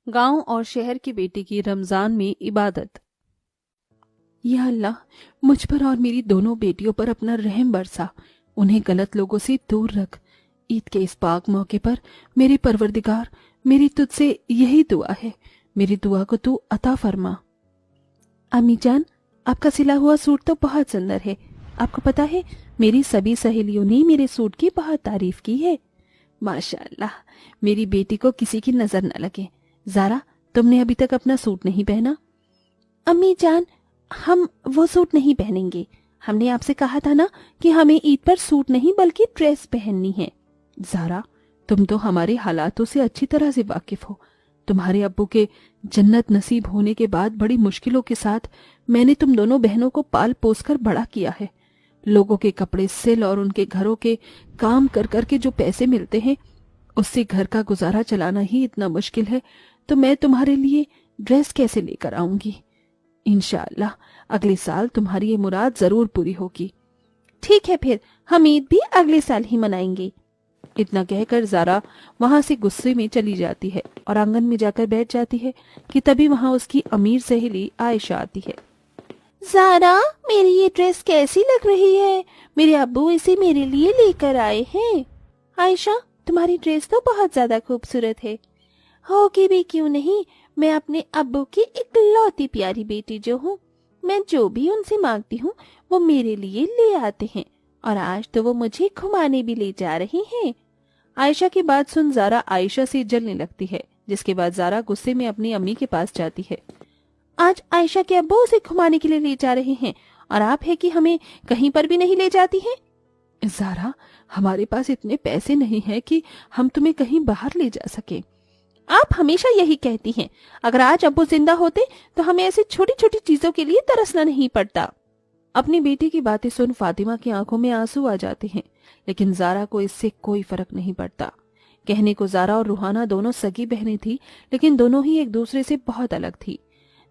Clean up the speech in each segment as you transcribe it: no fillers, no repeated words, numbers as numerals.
गांव और शहर की बेटी की रमजान में इबादत। या अल्लाह, मुझ पर और मेरी दोनों बेटियों पर अपना रहम बरसा, उन्हें गलत लोगों से दूर रख। ईद के इस पाक मौके पर मेरे परवरदिगार, मेरी तुझसे यही दुआ है, मेरी दुआ को तू अता फरमा। अम्मी जान, आपका सिला हुआ सूट तो बहुत सुंदर है। आपको पता है, मेरी सभी सहेलियों ने मेरे सूट की बहुत तारीफ की है। माशाअल्लाह, मेरी बेटी को किसी की नजर न लगे। ज़ारा, तुमने अभी तक अपना सूट नहीं पहना? अम्मी जान, हम वो सूट नहीं पहनेंगे। हमने आपसे कहा था ना कि हमें ईद पर सूट नहीं बल्कि ड्रेस पहननी है। ज़ारा, तुम तो हमारे हालातों से अच्छी तरह से वाकिफ हो। तुम्हारे अब्बू के जन्नत नसीब होने के बाद बड़ी मुश्किलों के साथ मैंने तुम दोनों बहनों को पाल पोस कर बड़ा किया है। लोगों के कपड़े सिल और उनके घरों के काम कर कर के जो पैसे मिलते हैं, उससे घर का गुजारा चलाना ही इतना मुश्किल है, तो मैं तुम्हारे लिए ड्रेस कैसे लेकर आऊंगी? इंशाअल्लाह अगले साल तुम्हारी ये मुराद जरूर पूरी होगी। ठीक है, फिर हम ईद भी अगले साल ही मनाएंगे। इतना कहकर ज़ारा वहां से गुस्से में चली जाती है और आंगन में जाकर बैठ जाती है कि तभी वहां उसकी अमीर सहेली आयशा आती है। ज़ारा, मेरी ये ड्रेस कैसी लग रही है? मेरे अब्बू इसे मेरे लिए लेकर आए हैं। आयशा, तुम्हारी ड्रेस तो बहुत ज्यादा खूबसूरत है। होगी भी क्यों नहीं, मैं अपने अब्बू की इकलौती प्यारी बेटी जो हूँ। मैं जो भी उनसे मांगती हूँ वो मेरे लिए ले आते हैं, और आज तो वो मुझे घुमाने भी ले जा रही हैं। आयशा की बात सुन ज़ारा आयशा से जलने लगती है, जिसके बाद ज़ारा गुस्से में अपनी अम्मी के पास जाती है। आज आयशा के अब्बू उसे घुमाने के लिए ले जा रहे हैं और आप है कि हमें कहीं पर भी नहीं ले जाती हैं। ज़ारा, हमारे पास इतने पैसे नहीं हैं कि हम तुम्हें कहीं बाहर ले जा सके। आप हमेशा यही कहती हैं। अगर आज अब्बू जिंदा होते तो हमें ऐसी छोटी छोटी चीजों के लिए तरसना नहीं पड़ता। अपनी बेटी की बातें सुन फातिमा की आंखों में आंसू आ जाते हैं, लेकिन ज़ारा को इससे कोई फर्क नहीं पड़ता। कहने को ज़ारा और रूहाना दोनों सगी बहनें थी, लेकिन दोनों ही एक दूसरे से बहुत अलग थी।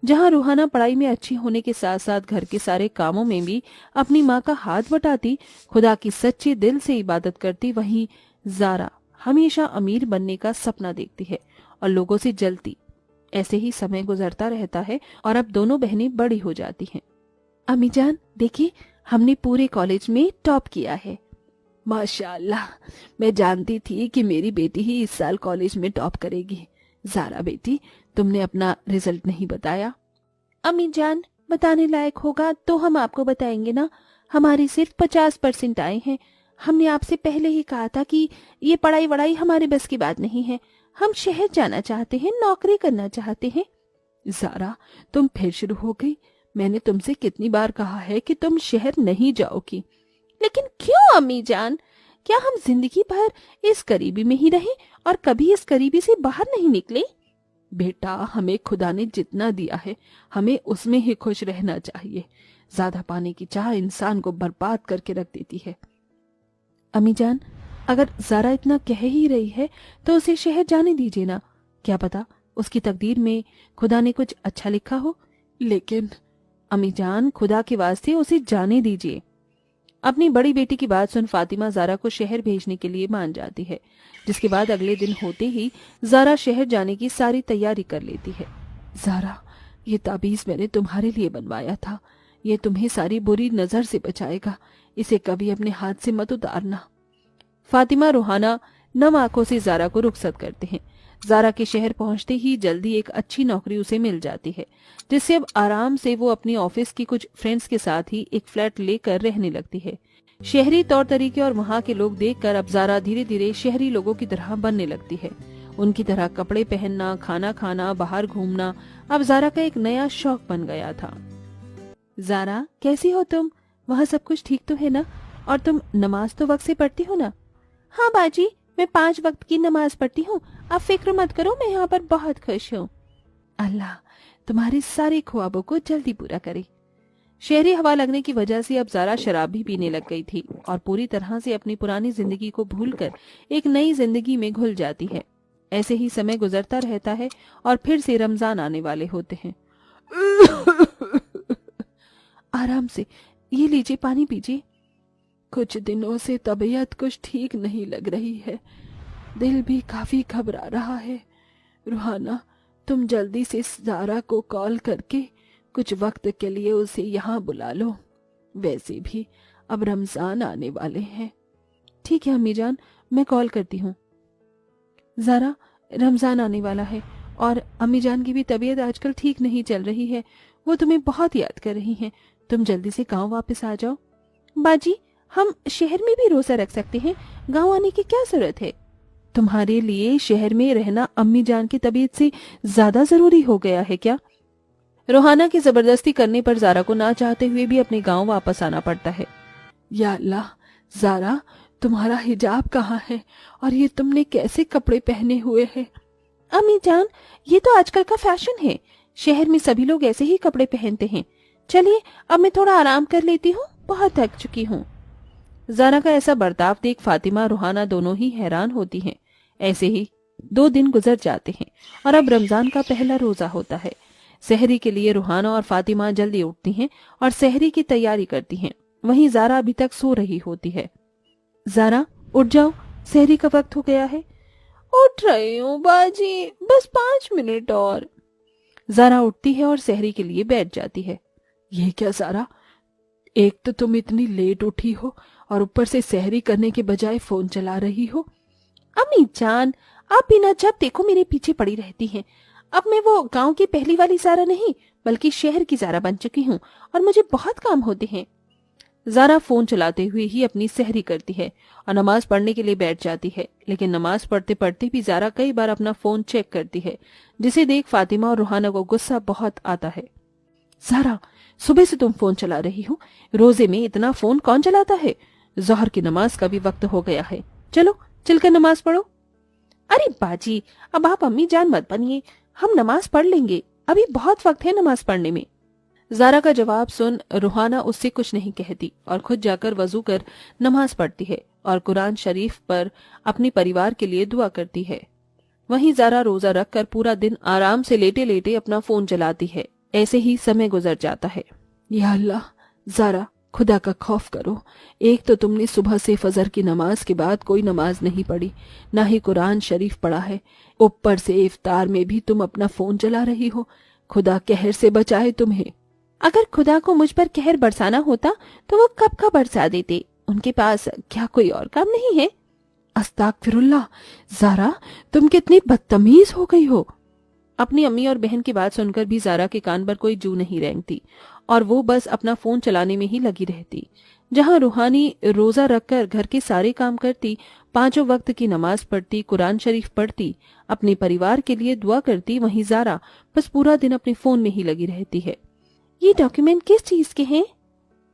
जहां रूहाना पढ़ाई में अच्छी होने के साथ साथ घर के सारे कामों में भी अपनी माँ का हाथ बटाती, खुदा की सच्चे दिल से इबादत करती, वहीं ज़ारा हमेशा अमीर बनने का सपना देखती है और लोगों से जलती। ऐसे ही समय गुजरता रहता है और अब दोनों बहनें बड़ी हो जाती हैं। अम्मी जान, देखिए, हमने पूरे कॉलेज में टॉप किया है। माशाअल्लाह, मैं जानती थी कि मेरी बेटी ही इस साल कॉलेज में टॉप करेगी। ज़ारा बेटी, तुमने अपना रिजल्ट नहीं बताया। अम्मी जान, बताने लायक होगा तो हम आपको बताएंगे ना। हमारे सिर्फ 50% आए हैं। हमने आपसे पहले ही कहा था कि ये पढ़ाई वढ़ाई हमारे बस की बात नहीं है। हम शहर जाना चाहते हैं, नौकरी करना चाहते हैं। ज़ारा, तुम फिर शुरू हो गई। मैंने तुमसे कितनी बार कहा है कि तुम शहर नहीं जाओगी। लेकिन क्यों अम्मी जान? क्या हम जिंदगी भर इस करीबी में ही रहें और कभी इस करीबी से बाहर नहीं निकले? बेटा, हमें खुदा ने जितना दिया है हमें उसमें ही खुश रहना चाहिए। ज्यादा पाने की चाह इंसान को बर्बाद करके रख देती है। अम्मी जान, अगर ज़ारा इतना कह ही रही है तो उसे शहर जाने दीजिए ना। क्या पता उसकी तकदीर में खुदा ने कुछ अच्छा लिखा हो। लेकिन अम्मी जान, खुदा के वास्ते उसे जाने दीजिए। अपनी बड़ी बेटी की बात सुन फातिमा ज़ारा को शहर भेजने के लिए मान जाती है, जिसके बाद अगले दिन होते ही ज़ारा शहर जाने की सारी तैयारी कर लेती है। ज़ारा, ये ताबीज़ मैंने तुम्हारे लिए बनवाया था। ये तुम्हें सारी बुरी नज़र से बचाएगा। इसे कभी अपने हाथ से मत उतारना। फातिमा रूहाना नम आंखों से ज़ारा को रुखसत करते हैं। ज़ारा के शहर पहुंचते ही जल्दी एक अच्छी नौकरी उसे मिल जाती है, जिससे अब आराम से वो अपनी ऑफिस की कुछ फ्रेंड्स के साथ ही एक फ्लैट लेकर रहने लगती है। शहरी तौर तरीके और वहाँ के लोग देखकर अब ज़ारा धीरे धीरे शहरी लोगों की तरह बनने लगती है। उनकी तरह कपड़े पहनना, खाना खाना, बाहर घूमना अब ज़ारा का एक नया शौक बन गया था। ज़ारा, कैसी हो तुम? वहाँ सब कुछ ठीक तो है ना? और तुम नमाज तो वक्त से पढ़ती हो ना? हाँ बाजी, मैं 5 वक्त की नमाज पढ़ती हूँ। आप फिक्र मत करो, मैं यहाँ पर बहुत खुश हूँ। अल्लाह तुम्हारे सारे ख्वाबों को जल्दी पूरा करे। शहरी हवा लगने की वजह से अब ज़ारा शराब भी पीने लग गई थी और पूरी तरह से अपनी पुरानी जिंदगी को भूलकर एक नई जिंदगी में घुल जाती है। ऐसे ही समय गुजरता रहता है और फिर से रमजान आने वाले होते हैं। आराम से, ये लीजिए, पानी पीजिए। कुछ दिनों से तबीयत कुछ ठीक नहीं लग रही है, दिल भी काफी घबरा रहा है। रूहाना, तुम जल्दी से ज़ारा को कॉल करके कुछ वक्त के लिए उसे यहाँ बुला लो। वैसे भी अब रमजान आने वाले हैं। ठीक है अम्मी जान, मैं कॉल करती हूँ। ज़ारा, रमजान आने वाला है और अम्मी जान की भी तबीयत आजकल ठीक नहीं चल रही है। वो तुम्हें बहुत याद कर रही हैं। तुम जल्दी से गांव वापस आ जाओ। बाजी, हम शहर में भी रोजा रख सकते हैं, गांव आने की क्या जरूरत है? तुम्हारे लिए शहर में रहना अम्मी जान की तबीयत से ज्यादा जरूरी हो गया है क्या? रोहाना की जबरदस्ती करने पर ज़ारा को ना चाहते हुए भी अपने गांव वापस आना पड़ता है। या अल्लाह, ज़ारा, तुम्हारा हिजाब कहाँ है और ये तुमने कैसे कपड़े पहने हुए हैं? अम्मी जान, ये तो आजकल का फैशन है। शहर में सभी लोग ऐसे ही कपड़े पहनते हैं। चलिए अब मैं थोड़ा आराम कर लेती हूँ, बहुत थक चुकी हूँ। ज़ारा का ऐसा बर्ताव देख फातिमा रोहाना दोनों ही हैरान होती हैं। ऐसे ही 2 दिन गुजर जाते हैं और अब रमजान का पहला रोजा होता है। सहरी के लिए रोहाना और फातिमा जल्दी उठती हैं और सहरी की तैयारी करती हैं। वहीं ज़ारा अभी तक सो रही होती है। ज़ारा, उठ जाओ, सहरी का वक्त हो गया है। उठ रही हूँ बाजी, बस 5 मिनट और। ज़ारा उठती है और सहरी के लिए बैठ जाती है। ये क्या ज़ारा, एक तो तुम इतनी लेट उठी हो और ऊपर से सहरी करने के बजाय फोन चला रही हो। अम्मी जान, आप बिना जब देखो मेरे पीछे पड़ी रहती हैं। अब मैं वो गांव की पहली वाली ज़ारा नहीं बल्कि शहर की ज़ारा बन चुकी हूँ और मुझे बहुत काम होते हैं। ज़ारा फोन चलाते हुए ही अपनी सहरी करती है और नमाज पढ़ने के लिए बैठ जाती है। लेकिन नमाज पढ़ते पढ़ते भी ज़ारा कई बार अपना फोन चेक करती है, जिसे देख फातिमा और रोहाना को गुस्सा बहुत आता है। ज़ारा, सुबह से तुम फोन चला रही हो, रोजे में इतना फोन कौन चलाता है? जोहर की नमाज का भी वक्त हो गया है, चलो चलकर नमाज पढ़ो। अरे बाजी, अब आप अम्मी जान मत बनिए, हम नमाज पढ़ लेंगे, अभी बहुत वक्त है नमाज पढ़ने में। ज़ारा का जवाब सुन रोहाना उससे कुछ नहीं कहती और खुद जाकर वजू कर नमाज पढ़ती है और कुरान शरीफ पर अपने परिवार के लिए दुआ करती है। वहीं ज़ारा रोजा रखकर पूरा दिन आराम से लेटे लेटे अपना फोन चलाती है। ऐसे ही समय गुजर जाता है। या अल्लाह, ज़ारा, खुदा का खौफ करो। एक तो तुमने सुबह से फजर की नमाज के बाद कोई नमाज नहीं पढ़ी, ना ही कुरान शरीफ पढ़ा है। ऊपर से इफ्तार में भी तुम अपना फोन चला रही हो। खुदा कहर से बचाए तुम्हें। अगर खुदा को मुझ पर कहर बरसाना होता तो वो कब का बरसा देते। उनके पास क्या कोई और काम नहीं है? अस्तगफिरुल्लाह, ज़ारा, तुम कितनी बदतमीज हो गई हो। अपनी अम्मी और बहन की बात सुनकर भी ज़ारा के कान पर कोई जू नहीं रेंगती और वो बस अपना फोन चलाने में ही लगी रहती। जहां रूहानी रोजा रखकर घर के सारे काम करती, 5 वक्त की नमाज पढ़ती, कुरान शरीफ पढ़ती, अपने परिवार के लिए दुआ करती, वहीं ज़ारा बस पूरा दिन अपने फोन में ही लगी रहती है। ये डॉक्यूमेंट किस चीज के हैं?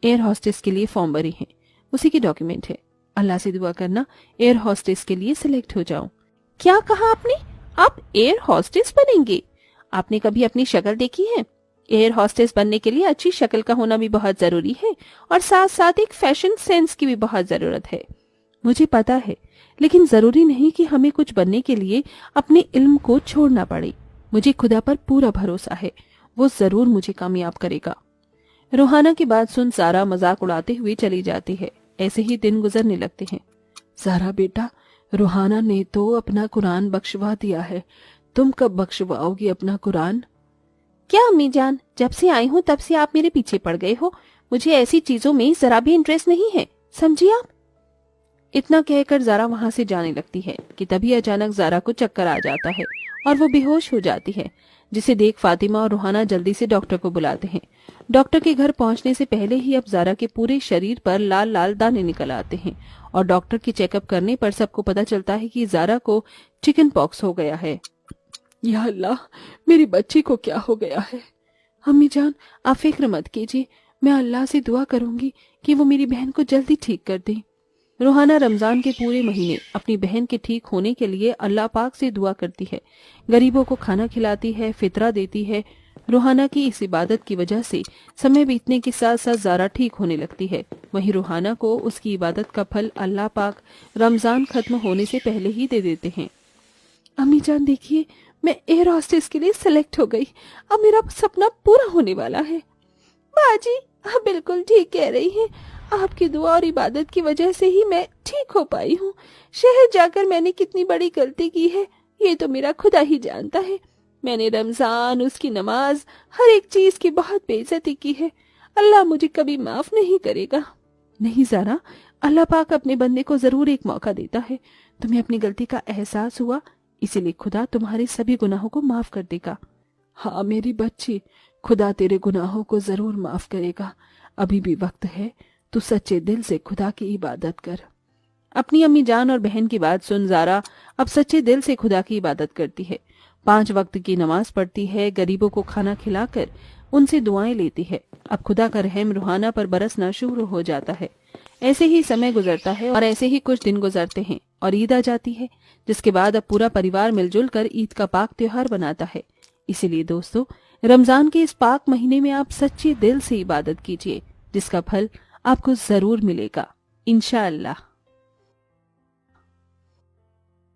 एयर हॉस्टेस के लिए फॉर्म भरे हैं, उसी के डॉक्यूमेंट है। अल्लाह से दुआ करना एयर हॉस्टेस के लिए सिलेक्ट हो जाऊं। क्या कहा आपने? आप एयर हॉस्टेस बनेंगे? आपने कभी अपनी शक्ल देखी है? एयर हॉस्टेस बनने के लिए अच्छी शक्ल का होना भी बहुत जरूरी है और साथ साथ एक फैशन सेंस की भी बहुत जरूरत है। मुझे पता है, लेकिन जरूरी नहीं कि हमें कुछ बनने के लिए अपने इल्म को छोड़ना पड़े। मुझे खुदा पर पूरा भरोसा है, वो जरूर मुझे कामयाब करेगा। रोहाना की बात सुन ज़ारा मजाक उड़ाते हुए चली जाती है। ऐसे ही दिन गुजरने लगते हैं। ज़ारा बेटा, रोहाना ने तो अपना कुरान बख्शवा दिया है, तुम कब बख्शवाओगी अपना कुरान? क्या अम्मी जान, जब से आई हूँ तब से आप मेरे पीछे पड़ गए हो। मुझे ऐसी चीजों में जरा भी इंटरेस्ट नहीं है, समझिए आप। इतना कहकर ज़ारा वहां से जाने लगती है कि तभी अचानक ज़ारा को चक्कर आ जाता है और वो बेहोश हो जाती है, जिसे देख फातिमा और रोहाना जल्दी से डॉक्टर को बुलाते हैं। डॉक्टर के घर पहुंचने से पहले ही अब ज़ारा के पूरे शरीर पर लाल लाल दाने निकल आते हैं और डॉक्टर की चेकअप करने पर सबको पता चलता है कि ज़ारा को चिकन पॉक्स हो गया है। या अल्लाह, मेरी बच्ची को क्या हो गया है? अम्मी जान, आप फिक्र मत कीजिए, मैं अल्लाह से दुआ करूंगी कि वो मेरी बहन को जल्दी ठीक कर दे। रोहाना रमजान के पूरे महीने अपनी बहन के ठीक होने के लिए अल्लाह पाक से दुआ करती है, गरीबों को खाना खिलाती है, फितरा देती है। रोहाना की इस इबादत की वजह से समय बीतने के साथ साथ ज़ारा ठीक होने लगती है। वहीं रोहाना को उसकी इबादत का फल अल्लाह पाक रमजान खत्म होने से पहले ही दे देते हैं। अम्मी जान देखिए, मैं एयर हॉस्टेस के लिए सिलेक्ट हो गई। अब मेरा सपना पूरा होने वाला है। बाजी, आप बिल्कुल ठीक कह रही हैं। आपकी दुआ और इबादत की वजह से ही मैं ठीक हो पाई हूँ। शहर जाकर मैंने कितनी बड़ी गलती की है, ये तो मेरा खुदा ही जानता है। میں نے رمضان، اس کی نماز، ہر ایک چیز کی بہت بے عزتی کی ہے۔ اللہ مجھے کبھی معاف نہیں کرے گا۔ نہیں زارا، اللہ پاک اپنے بندے کو ضرور ایک موقع دیتا ہے۔ تمہیں اپنی غلطی کا احساس ہوا، اسی لیے خدا تمہارے سبھی گناہوں کو معاف کر دے گا۔ ہاں میری بچی، خدا تیرے گناہوں کو ضرور معاف کرے گا۔ ابھی بھی وقت ہے، تو سچے دل سے خدا کی عبادت کر۔ اپنی امی جان اور بہن کی بات سن زارا اب سچے دل سے خدا کی عبادت کرتی ہے۔ 5 وقت کی نماز پڑھتی ہے، غریبوں کو کھانا کھلا کر ان سے دعائیں لیتی ہے۔ اب خدا کا رحم روحانہ پر برسنا شروع ہو جاتا ہے۔ ایسے ہی سمے گزرتا ہے اور ایسے ہی کچھ دن گزرتے ہیں اور عید آ جاتی ہے، جس کے بعد اب پورا پریوار مل جل کر عید کا پاک تہوار بناتا ہے۔ اسی لیے دوستو، رمضان کے اس پاک مہینے میں آپ سچے دل سے عبادت کیجیے، جس کا پھل آپ کو ضرور ملے گا انشاءاللہ۔